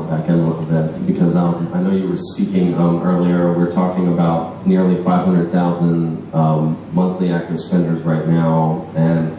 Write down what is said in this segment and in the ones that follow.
back in a little bit, because I know you were speaking earlier. We're talking about nearly 500,000 monthly active spenders right now, and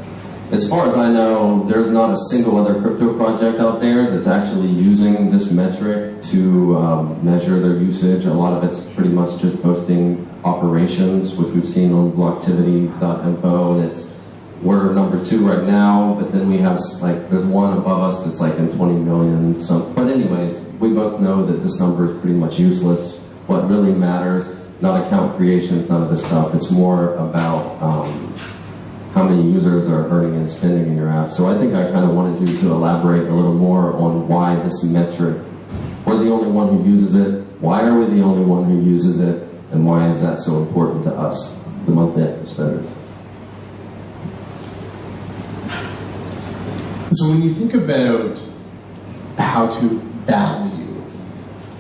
as far as I know, there's not a single other crypto project out there that's actually using this metric to measure their usage. A lot of it's pretty much just posting operations, which we've seen on blocktivity.info, and we're number 2 right now, but then we have, like, there's one above us that's like in 20 million. So, but anyways, we both know that this number is pretty much useless. What really matters, not account creations, none of this stuff. It's more about how many users are earning and spending in your app. So I think I kind of wanted you to elaborate a little more on why this metric, we're the only one who uses it, why are we the only one who uses it, and why is that so important to us, the monthly active spenders? So when you think about how to value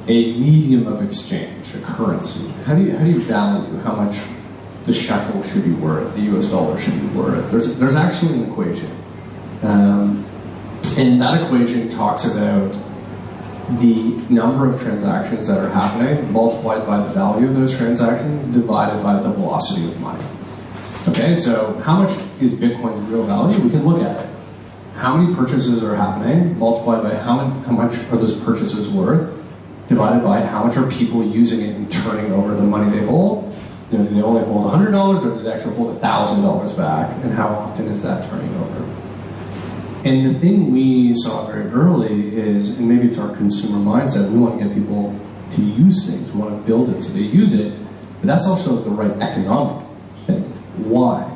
a medium of exchange, a currency, how do you value how much the shekel should be worth, the US dollar should be worth? There's actually an equation. And that equation talks about the number of transactions that are happening multiplied by the value of those transactions divided by the velocity of money. Okay, so how much is Bitcoin's real value? We can look at it. How many purchases are happening multiplied by how much are those purchases worth divided by how much are people using it and turning over the money they hold. You know, do they only hold $100 or do they actually hold $1,000 back, and how often is that turning over? And the thing we saw very early is, and maybe it's our consumer mindset, we want to get people to use things, we want to build it so they use it, but that's also the right economic thing. Why?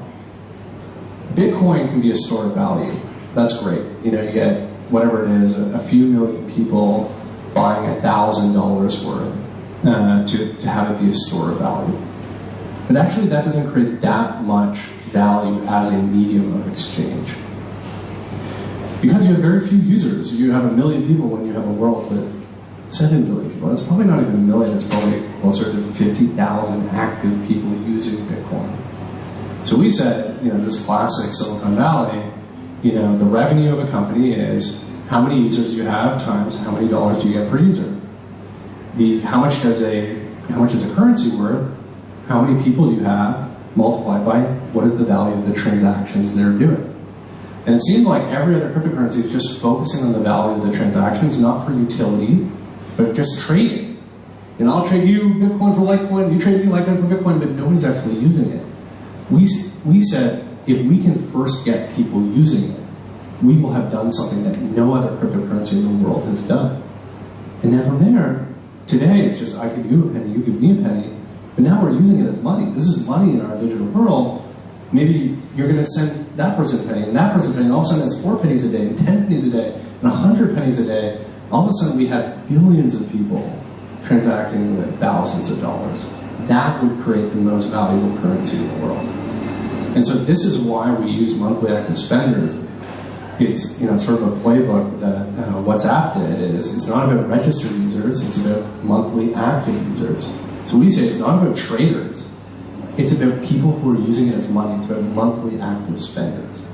Bitcoin can be a store of value. That's great. You know, you get whatever it is, a few million people buying $1,000 worth to have it be a store of value. But actually that doesn't create that much value as a medium of exchange. Because you have very few users. You have 1 million people when you have a world with 7 billion people. It's probably not even 1 million, it's probably closer to 50,000 active people using Bitcoin. So we said, you know, this classic Silicon Valley, you know, the revenue of a company is how many users you have times how many dollars do you get per user. How much is a currency worth? How many people you have multiplied by what is the value of the transactions they're doing. And it seems like every other cryptocurrency is just focusing on the value of the transactions, not for utility, but just trading. You know, I'll trade you Bitcoin for Litecoin, you trade me Litecoin for Bitcoin, but nobody's actually using it. We said, if we can first get people using it, we will have done something that no other cryptocurrency in the world has done. And then from there, today it's just I give you a penny, you give me a penny, but now we're using it as money. This is money in our digital world. Maybe you're going to send that person a penny, and that person a penny, and all of a sudden it's 4 pennies a day, and 10 pennies a day, and 100 pennies a day. All of a sudden we have billions of people transacting with thousands of dollars. That would create the most valuable currency in the world. And so this is why we use monthly active spenders. It's, you know, sort of a playbook that WhatsApp did. It's not about registered users, it's about monthly active users. So we say it's not about traders. It's about people who are using it as money. It's about monthly active spenders.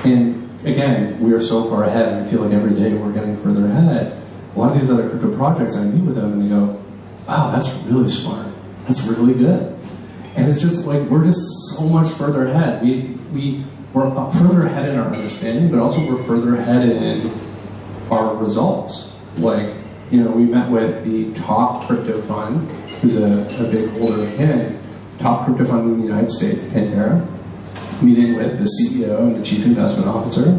And again, we are so far ahead, and I feel like every day we're getting further ahead. A lot of these other crypto projects, I meet with them and they go, wow, that's really smart. That's really good. And it's just like, we're just so much further ahead. We're further ahead in our understanding, but also we're further ahead in our results. Like, you know, we met with the top crypto fund, who's a big holder of HIN, top crypto fund in the United States, Pantera, meeting with the CEO and the chief investment officer,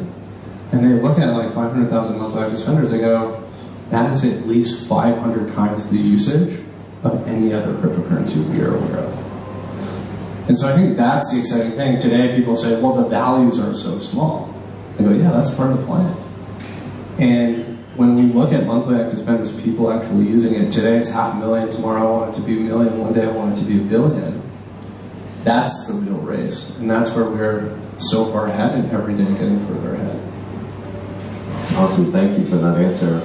and they look at like 500,000 monthly active spenders, they go, that is at least 500 times the usage of any other cryptocurrency we are aware of. And so I think that's the exciting thing. Today people say, well, the values are so small. I go, yeah, that's part of the plan. And when we look at monthly active spenders, people actually using it, today it's 500,000, tomorrow I want it to be 1 million, one day I want it to be 1 billion. That's the real race. And that's where we're so far ahead and every day getting further ahead. Awesome, thank you for that answer.